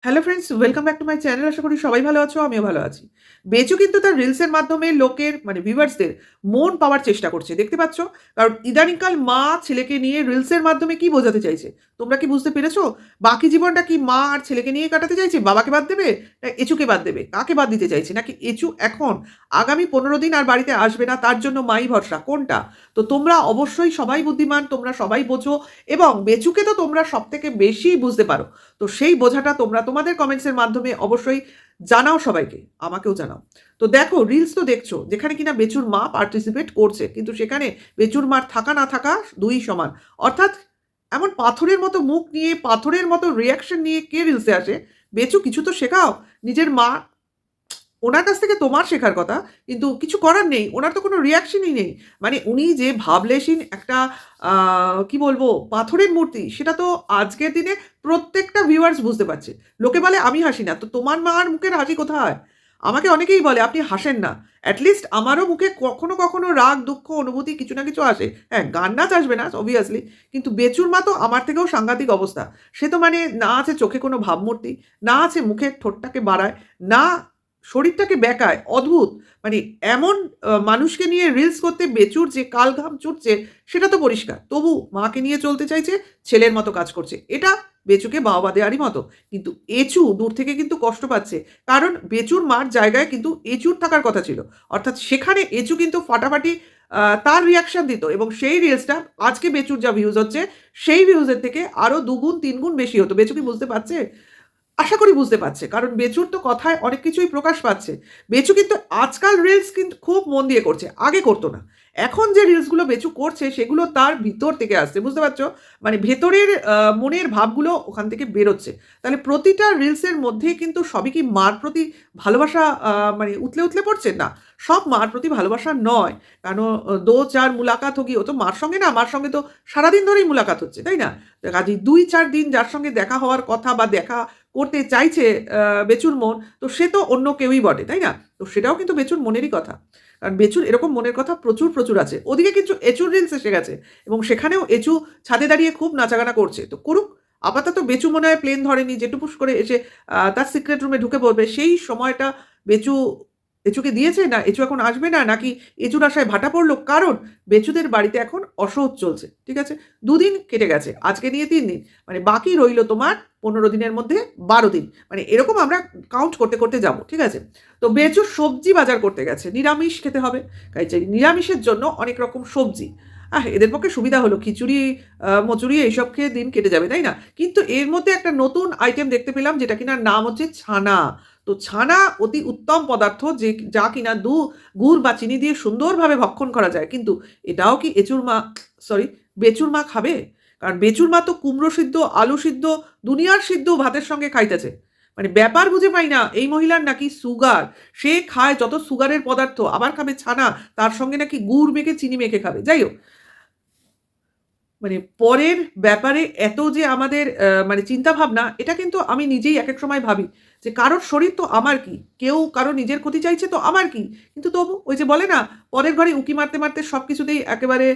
Hello friends, welcome back to my channel. আশা করি সবাই ভালো আছো, আমিও ভালো আছি। বেচু কিন্তু তার রিলসের মাধ্যমে লোকের মানে ভিউয়ার্সদের মন পাওয়ার চেষ্টা করছে, দেখতে পাচ্ছ? কারণ ইদানিংকাল মা ছেলেকে নিয়ে রিলসের মাধ্যমে কি বোঝাতে চাইছে? তোমরা কি বুঝতে পেরেছো? বাকি জীবনটা কি মা আর ছেলেকে নিয়ে কাটাতে চাইছে? বাবাকে বাদ দেবে? না এঁচুকে বাদ দেবে? কাকে বাদ দিতে চাইছে? নাকি এঁচু এখন আগামী ১৫ দিন আর বাড়িতে আসবে না, তার জন্য মাই ভরসা? কোনটা? তো তোমরা অবশ্যই সবাই বুদ্ধিমান, তোমরা সবাই বোঝো এবং বেচুকে তো তোমরা সবথেকে বেশি বুঝতে পারো। তো সেই বোঝাটা তোমরা তোমাদের কমেন্টসের মাধ্যমে অবশ্যই জানাও সবাইকে, আমাকেও জানাও। তো দেখো রিলস তো দেখছো যেখানে কিনা বেচুর মা পার্টিসিপেট করছে, কিন্তু সেখানে বেচুর মার থাকা না থাকা দুই সমান। অর্থাৎ এমন পাথরের মতো মুখ নিয়ে, পাথরের মতো রিয়াকশন নিয়ে কে রিলসে আসে? বেচু কিছু তো শেখাও। নিজের মা, ওনার কাছ থেকে তোমার শেখার কথা, কিন্তু কিছু করার নেই, ওনার তো কোনো রিয়াকশনই নেই। মানে উনি যে ভাবলেশীন একটা কি বলবো পাথরের মূর্তি, সেটা তো আজকের দিনে প্রত্যেকটা ভিউয়ার্স বুঝতে পারছে। লোকে বলে আমি হাসি না, তো তোমার মার মুখের হাসি কোথায়? আমাকে অনেকেই বলে আপনি হাসেন না। অ্যাটলিস্ট আমারও মুখে কখনো কখনো রাগ, দুঃখ, অনুভূতি কিছু না কিছু আসে। হ্যাঁ, গান নাচ আসবে না অবভিয়াসলি, কিন্তু বেচুর মা তো আমার থেকেও সাংঘাতিক অবস্থা। সে তো মানে না আছে চোখে কোনো ভাবমূর্তি, না আছে মুখের ঠোঁটটাকে বাড়ায়, না শরীরটাকে বেঁকায়, অদ্ভুত। মানে এমন মানুষকে নিয়ে রিলস করতে বেচুর যে কালঘাম ছুটছে সেটা তো পরিষ্কার। তবু মাকে নিয়ে চলতে চাইছে, ছেলের মতো কাজ করছে। এটা বেচুকে বাহবা দেওয়ারই মতো। কিন্তু এঁচু দূর থেকে কিন্তু কষ্ট পাচ্ছে। কারণ বেচুর মার জায়গায় কিন্তু এঁচুর থাকার কথা ছিল। অর্থাৎ সেখানে এঁচু কিন্তু ফাটাফাটি তার রিঅ্যাকশন দিত এবং সেই রিলসটা আজকে বেচুর যা ভিউজ হচ্ছে, সেই ভিউজের থেকে আরো ২ গুণ ৩ গুণ বেশি হতো। বেচু কি বুঝতে পারছে? আশা করি বুঝতে পারছে। কারণ বেচুর তো কথায় অনেক কিছুই প্রকাশ পাচ্ছে। বেচু কিন্তু আজকাল রিলস কিন্তু খুব মন দিয়ে করছে। আগে করত না। এখন যে রিলসগুলো বেচু করছে সেগুলো তার ভিতর থেকে আসছে। বুঝতে পারছো? মানে ভেতরের মনের ভাবগুলো ওখান থেকে বেরোচ্ছে। তাহলে প্রতিটা রিলসের মধ্যেই কিন্তু সবই কি মার প্রতি ভালোবাসা মানে উথলে, উথলে পড়ছে? না। সব মার প্রতি ভালোবাসা নয়। কারণ ২-৪ মুলাকাত হোগি, ও তো মার সঙ্গে না, মার সঙ্গে তো সারাদিন ধরেই মুলাকাত হচ্ছে, তাই না? কাজেই ২-৪ দিন যার সঙ্গে দেখা হওয়ার কথা বা দেখা করতে চাইছে বেচুর মন, তো সে তো অন্য কেউই বটে, তাই না? তো সেটাও কিন্তু বেচুর মনেরই কথা। কারণ বেচুর এরকম মনের কথা প্রচুর, প্রচুর আছে। ওদিকে কিন্তু এঁচুর রিলস এসে গেছে এবং সেখানেও এঁচু ছাদে দাঁড়িয়ে খুব নাচাগানা করছে। তো করুক। আপাতত বেচু মনে হয় প্লেন ধরেনি যে টুপুস করে এসে তার সিক্রেট রুমে ঢুকে পড়বে। সেই সময়টা বেচু এঁচুকে দিয়েছে, না এঁচু এখন আসবে না, নাকি এঁচুর আশায় ভাটা পড়লো? কারণ বেচুদের বাড়িতে এখন অসহ্য চলছে। ঠিক আছে? ২ দিন কেটে গেছে। আজকে নিয়ে ৩ দিন। মানে বাকি রইল তোমার ১৫ দিনের মধ্যে ১২ দিন। মানে এরকম আমরা কাউন্ট করতে, করতে যাব। ঠিক আছে? তো বেচু সবজি বাজার করতে গেছে। নিরামিষ খেতে হবে। কাজেই নিরামিষের জন্য অনেক রকম সবজি। এদের পক্ষে সুবিধা হলো খিচুড়ি, মচুরি এইসব খেয়ে দিন কেটে যাবে, তাই না? কিন্তু এর মধ্যে একটা নতুন আইটেম দেখতে পেলাম, যেটা কিনা নাম হচ্ছে ছানা। তো ছানা অতি উত্তম পদার্থ, যে যা কিনা গুড় বা চিনি দিয়ে সুন্দরভাবে ভক্ষণ করা যায়। কিন্তু এটাও কি বেচুর মা খাবে? কারণ বেচুর মা তো কুমড়ো সিদ্ধ, আলু সিদ্ধ, দুনিয়ার সিদ্ধ ভাতের সঙ্গে খাইতেছে। মানে ব্যাপার বুঝে পাই না এই মহিলার নাকি সুগার। সে খায় যত সুগারের পদার্থ, আবার খাবে ছানা, তার সঙ্গে নাকি গুড় মেখে চিনি মেখে খাবে। যাই হোক, মানে পরের ব্যাপারে এত যে আমাদের মানে চিন্তাভাবনা, এটা কিন্তু আমি নিজেই একেক সময় ভাবি যে কারোর শরীর তো আমার কি? কেউ কারো নিজের ক্ষতি চাইছে তো আমার কি? কিন্তু তবু ওই যে বলে না, পরের ঘরে উঁকি মারতে, মারতে সবকিছুতেই একেবারে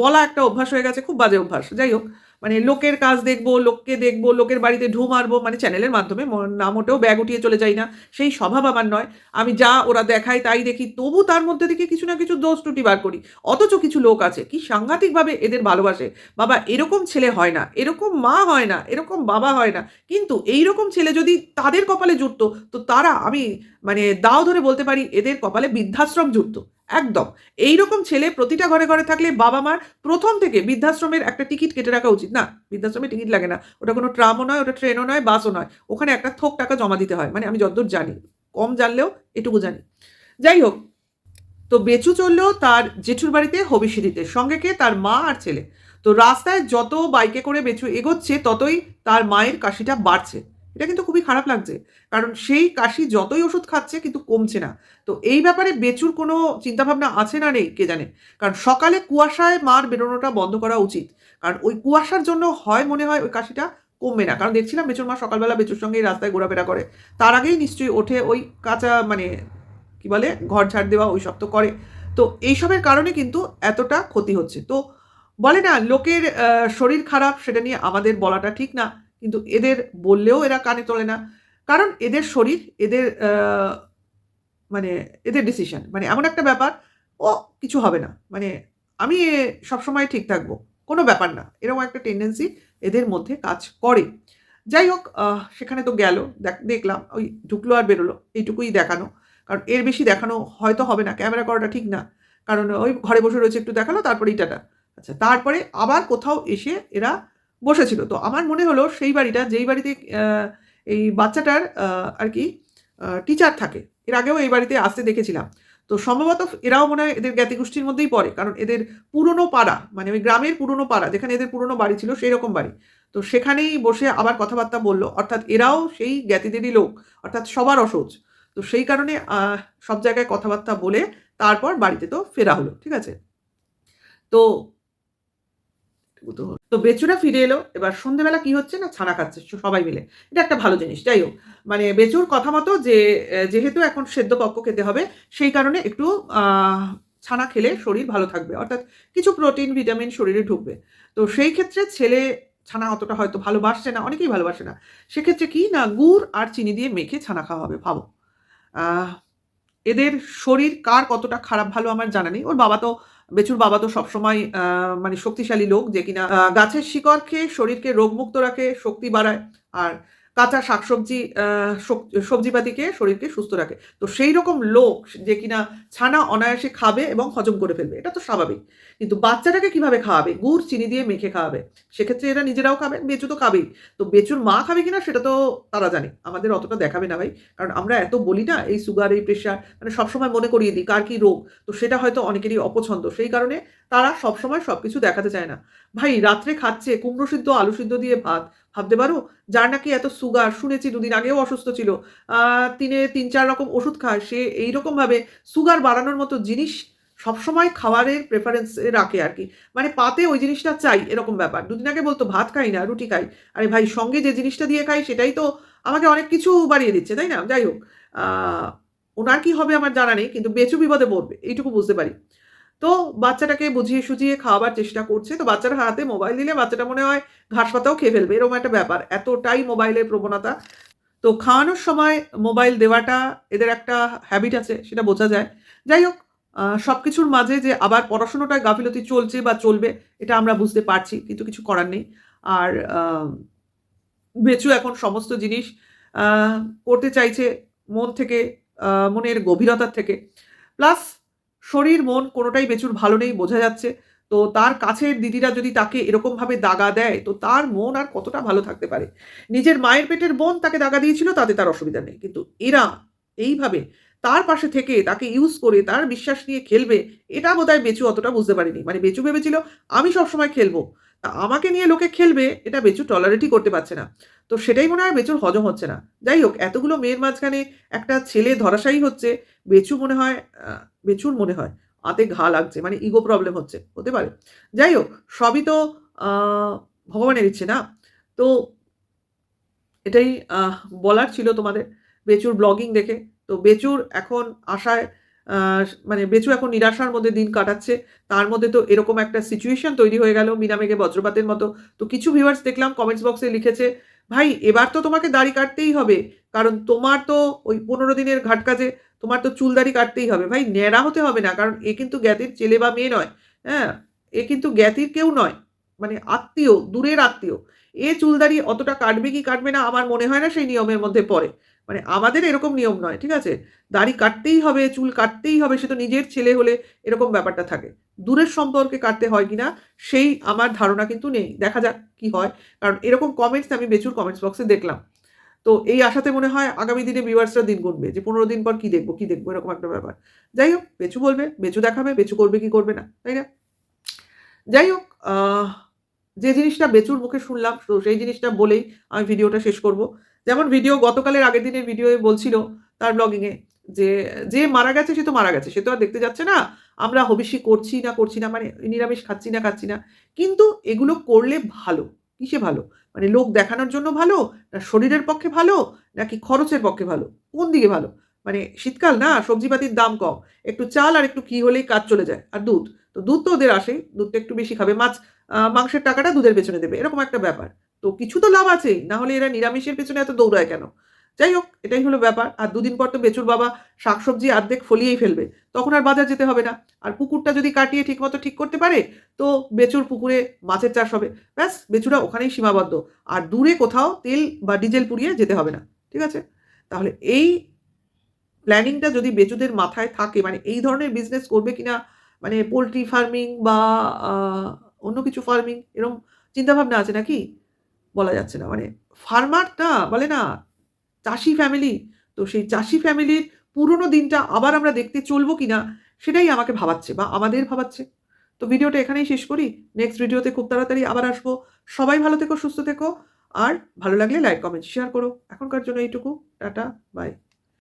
বলা একটা অভ্যাস হয়ে গেছে, খুব বাজে অভ্যাস। যাই হোক, মানে লোকের কাজ দেখবো, লোককে দেখবো, লোকের বাড়িতে ঢুঁ মারবো, মানে চ্যানেলের মাধ্যমে না মোটেও ব্যাগ উঠিয়ে চলে যাই না। সেই স্বভাব আমার নয়। আমি যা ওরা দেখায় তাই দেখি। তবু তার মধ্যে থেকে কিছু না কিছু দোষ ত্রুটি বার করি। অথচ কিছু লোক আছে কি সাংঘাতিকভাবে এদের ভালোবাসে। বাবা এরকম ছেলে হয় না, এরকম মা হয় না, এরকম বাবা হয় না। কিন্তু এইরকম ছেলে যদি তাদের কপালে জুটতো, তো তারা আমি মানে দাও ধরে বলতে পারি এদের কপালে বৃদ্ধাশ্রম জুটতো। একদম। এইরকম ছেলে প্রতিটা ঘরে, ঘরে থাকলে বাবা মার ১ম থেকে বৃদ্ধাশ্রমের একটা টিকিট কেটে রাখা উচিত। না, বৃদ্ধাশ্রমে টিকিট লাগে না। ওটা কোনো ট্রামও নয়, ওটা ট্রেনও নয়, বাসও নয়। ওখানে একটা থোক টাকা জমা দিতে হয়। মানে আমি যতদূর জানি। কম জানলেও এটুকু জানি। যাই হোক, তো বেচু চলল তার জেঠুর বাড়িতে হবিষ্যি, সঙ্গে কে? তার মা আর ছেলে। তো রাস্তায় যত বাইকে করে বেচু এগোচ্ছে, ততই তার মায়ের কাশিটা বাড়ছে। এটা কিন্তু খুবই খারাপ লাগছে। কারণ সেই কাশি যতই ওষুধ খাচ্ছে কিন্তু কমছে না। তো এই ব্যাপারে বেচুর কোনো চিন্তাভাবনা আছে না নেই কে জানে। কারণ সকালে কুয়াশায় মার বেরোনোটা বন্ধ করা উচিত। কারণ ওই কুয়াশার জন্য হয় মনে হয় ওই কাশিটা কমবে না। কারণ দেখছিলাম বেচুর মা সকালবেলা বেচুর সঙ্গেই রাস্তায় ঘোরাফেরা করে। তার আগেই নিশ্চয়ই ওঠে ওই কাঁচা মানে কি বলে ঘর ঝাড় দেওয়া ওইসব তো করে। তো এইসবের কারণে কিন্তু এতটা ক্ষতি হচ্ছে। তো বলে না লোকের শরীর খারাপ, সেটা নিয়ে আমাদের বলাটা ঠিক না। কিন্তু এদের বললেও এরা কানে তোলে না, কারণ এদের শরীর, এদের মানে এদের ডিসিশন, মানে এমন একটা ব্যাপার, ও কিছু হবে না, মানে আমি সবসময় ঠিক থাকবো, কোনো ব্যাপার না, এরকম একটা টেন্ডেন্সি এদের মধ্যে কাজ করে। যাই হোক, সেখানে তো গেল, দেখলাম ওই ঢুকলো আর বেরোলো, এইটুকুই দেখানো, কারণ এর বেশি দেখানো হয়তো হবে না, ক্যামেরা করাটা ঠিক না, কারণ ওই ঘরে বসে রয়েছে, একটু দেখালো তারপরে টাটা। আচ্ছা, তারপরে আবার কোথাও এসে এরা বসেছিল, তো আমার মনে হলো সেই বাড়িটা, যেই বাড়িতে এই বাচ্চাটার আর কি টিচার থাকে, এর আগেও এই বাড়িতে আসতে দেখেছিলাম, তো সম্ভবত এরাও মনে হয় এদের জ্ঞাতি গোষ্ঠীর মধ্যেই পড়ে, কারণ এদের পুরনো পাড়া, মানে ওই গ্রামের পুরনো পাড়া যেখানে এদের পুরনো বাড়ি ছিল সেই রকম বাড়ি, তো সেখানেই বসে আবার কথাবার্তা বললো, অর্থাৎ এরাও সেই জ্ঞাতিদেরই লোক, অর্থাৎ সবার অসহজ, তো সেই কারণে সব জায়গায় কথাবার্তা বলে তারপর বাড়িতে তো ফেরা হলো, ঠিক আছে। তো তো বেচুরা ফিরে এলো, এবার সন্ধেবেলা কি হচ্ছে না, ছানা খাচ্ছে সবাই মিলে, এটা একটা ভালো জিনিস। যাই হোক, মানে বেচুর কথা মতো যে যেহেতু এখন সেদ্ধ পক্ক খেতে হবে, সেই কারণে একটু ছানা খেলে শরীর ভালো থাকবে, অর্থাৎ কিছু প্রোটিন ভিটামিন শরীরে ঢুকবে, তো সেই ক্ষেত্রে ছেলে ছানা অতটা হয়তো ভালোবাসছে না, অনেকেই ভালোবাসে না, সেক্ষেত্রে কি না, গুড় আর চিনি দিয়ে মেখে ছানা খাওয়া হবে, ভাবো। এদের শরীর কার কতটা খারাপ ভালো আমার জানা নেই, ওর বাবা তো, বেচুর বাবা তো সবসময় মানে শক্তিশালী লোক, যে কিনা গাছের শিকড় খেয়ে শরীরকে রোগমুক্ত রাখে, শক্তি বাড়ায়, আর কাঁচা শাকসবজি সবজিপাতি খেয়ে শরীরকে সুস্থ রাখে, তো সেই রকম লোক যে কিনা ছানা অনায়াসে খাবে এবং হজম করে ফেলবে, এটা তো স্বাভাবিক। কিন্তু বাচ্চাটাকে কিভাবে খাওয়াবে, গুড় চিনি দিয়ে মেখে খাওয়াবে, সেক্ষেত্রে এরা নিজেরাও খাবে, বেচু তো খাবেই, তো বেচুর মা খাবে কিনা সেটা তো তারা জানে, আমাদের অতটা দেখাবে না ভাই, কারণ আমরা এত বলি না, এই সুগার, এই প্রেশার, মানে সবসময় মনে করিয়ে দিই কার কি রোগ, তো সেটা হয়তো অনেকেরই অপছন্দ, সেই কারণে তারা সবসময় সবকিছু দেখাতে চায় না। ভাই রাত্রে খাচ্ছে কুমড়ো সিদ্ধ আলু সিদ্ধ দিয়ে ভাত, ভাবতে পারো, যার নাকি এত সুগার, শুনেছি দুদিন আগেও অসুস্থ ছিল, দিনে 3-4 রকম ওষুধ খায়, সে এইরকমভাবে সুগার বাড়ানোর মতো জিনিস সবসময় খাবারের প্রেফারেন্স রাখে আর কি, মানে পাতে ওই জিনিসটা চাই, এরকম ব্যাপার। দুদিন আগে বলতো ভাত খাই না, রুটি খাই, আরে ভাই সঙ্গে যে জিনিসটা দিয়ে খাই সেটাই তো আমাকে অনেক কিছু বাড়িয়ে দিচ্ছে, তাই না? যাই হোক, ওনার কি হবে আমার জানা নেই, কিন্তু বেচু বিপদে পড়বে এইটুকু বুঝতে পারি। তো বাচ্চাটাকে বুঝিয়ে সুঝিয়ে খাওয়াবার চেষ্টা করছে, তো বাচ্চার হাতে মোবাইল দিলে বাচ্চাটা মনে হয় ঘাস পাতাও খেয়ে ফেলবে, এরকম একটা ব্যাপার, এতটাই মোবাইলের প্রবণতা। তো খাওয়ানোর সময় মোবাইল দেওয়াটা এদের একটা হ্যাবিট আছে, সেটা বোঝা যায়। যাই হোক, সব কিছুর মাঝে যে আবার পড়াশুনোটায় গাফিলতি চলছে বা চলবে, এটা আমরা বুঝতে পারছি, কিন্তু কিছু করার নেই। আর বেচু এখন সমস্ত জিনিস আহ, করতে চাইছে মন থেকে, মনের গভীরতার থেকে, প্লাস শরীর মন কোনোটাই বেচুর ভালো নেই, বোঝা যাচ্ছে। তো তার কাছের দিদিরা যদি তাকে এরকমভাবে দাগা দেয়, তো তার মন আর কতটা ভালো থাকতে পারে। নিজের মায়ের পেটের বোন তাকে দাগা দিয়েছিল, তাতে তার অসুবিধা নেই, কিন্তু এরা এইভাবে তার পাশে থেকে তাকে ইউজ করে তার বিশ্বাস নিয়ে খেলবে, এটা বোধহয় বেচু অতটা বুঝতে পারেনি। মানে বেচু ভেবেছিল আমি সবসময় খেলবো, তা আমাকে নিয়ে লোকে খেলবে, এটা বেচু টলারেটই করতে পারছে না। তো সেটাই মনে হয় বেচুর হজম হচ্ছে না। যাই হোক, এতগুলো মেয়ের মাঝখানে একটা ছেলে ধরাশায়ী হচ্ছে, বেচু মনে হয় বেচুর মনে হয় হাতে ঘা লাগছে, মানে ইগো প্রবলেম হচ্ছে, হতে পারে। যাই হোক, সবই তো ভগবানের ইচ্ছে না। তো এটাই বলার ছিল তোমাদের বেচুর ব্লগিং দেখে। তো বেচুর এখন আশায়, মানে বেচু এখন নিরাশার মধ্যে দিন কাটাচ্ছে, তার মধ্যে তো এরকম একটা সিচুয়েশন তৈরি হয়ে গেল মিনামেঘে বজ্রপাতের মতো। তো কিছু ভিউয়ার্স দেখলাম কমেন্টস বক্সে লিখেছে, ভাই এবার তো তোমাকে দাড়ি কাটতেই হবে, কারণ তোমার তো ওই 15 দিনের ঘাট কাজে তোমার তো চুল দাড়ি কাটতেই হবে। ভাই ন্যাড়া হতে হবে না, কারণ এ কিন্তু জ্ঞাতির ছেলে বা মেয়ে নয়, হ্যাঁ, এ কিন্তু জ্ঞাতির কেউ নয়, মানে আত্মীয়, দূরের আত্মীয়। এ চুলদাড়ি অতটা কাটবে কি কাটবে না আমার মনে হয় না সেই নিয়মের মধ্যে পড়ে, মানে আমাদের এরকম নিয়ম নয়, ঠিক আছে? দাড়ি কাটতেই হবে, চুল কাটতেই হবে, সে তো নিজের ছেলে হলে এরকম ব্যাপারটা থাকে। দূরের সম্পর্কে কাটতে হয় কিনা সেই আমার ধারণা কিন্তু নেই, দেখা যাক কি হয়, কারণ এরকম কমেন্টস আমি বেচুর কমেন্টস বক্সে দেখলাম। তো এই আশাতে মনে হয় আগামী দিনে ভিউয়ার্সরা দিন গুনবে যে 15 দিন পর কি দেখবো কি দেখবো, এরকম একটা ব্যাপার। যাই হোক, বেচু বলবে, বেচু দেখাবে, বেচু করবে কি করবে না, তাই না? যাই হোক, যে জিনিসটা বেচুর মুখে শুনলাম, তো সেই জিনিসটা বলেই আমি ভিডিওটা শেষ করব। যেমন ভিডিও গতকালের আগের দিনের ভিডিওয়ে বলছিল তার ব্লগিংয়ে যে যে মারা গেছে সে তো মারা গেছে, সে তো আর দেখতে যাচ্ছে না আমরা হবিষ্যি করছি না, মানে নিরামিষ খাচ্ছি না, কিন্তু এগুলো করলে ভালো। কিসে ভালো? মানে লোক দেখানোর জন্য ভালো, না শরীরের পক্ষে ভালো, নাকি খরচের পক্ষে ভালো, কোন দিকে ভালো? মানে শীতকাল না, সবজিপাতির দাম কম, একটু চাল আর একটু ঘি হলেই কাজ চলে যায়, আর দুধ, তো দুধ তো ওদের আসেই, দুধটা একটু বেশি খাবে, মাংসের টাকাটা দুধের পেছনে দেবে, এরকম একটা ব্যাপার। তো কিছু তো লাভ আছেই, না হলে এরা নিরামিষের পেছনে এত দৌড়ায় কেন? যাই হোক, এটাই হলো ব্যাপার। আর ২ দিন পর তো বেচুর বাবা শাকসবজি অর্ধেক ফলিয়েই ফেলবে। তখন আর বাজার যেতে হবে না। আর পুকুরটা যদি কাটিয়ে ঠিকমতো ঠিক করতে পারে, তো বেচুর পুকুরে মাছের চাষ হবে। ব্যাস, বেচুরা ওখানেই সীমাবদ্ধ। আর দূরে কোথাও তেল বা ডিজেল পুড়িয়ে যেতে হবে না। ঠিক আছে? তাহলে এই প্ল্যানিংটা যদি বেচুদের মাথায় থাকে, মানে এই ধরনের বিজনেস করবে কিনা, মানে পোল্ট্রি ফার্মিং বা আ অন্য কিছু ফার্মিং, এরকম চিন্তাভাবনা আছে নাকি? বলা যাচ্ছে না। মানে ফার্মার না, বলে না চাষি ফ্যামিলি। তো সেই চাষি ফ্যামিলির পুরনো দিনটা আবার আমরা দেখতে চলবো কিনা, সেটাই আমাকে ভাবাচ্ছে বা আমাদের ভাবাচ্ছে। তো ভিডিওটা এখানেই শেষ করি। নেক্সট ভিডিওতে খুব তাড়াতাড়ি আবার আসবো। সবাই ভালো থেকো, সুস্থ থেকো। আর ভালো লাগলে লাইক, কমেন্ট, শেয়ার করো। এখনকার জন্য এইটুকু। Tata, by.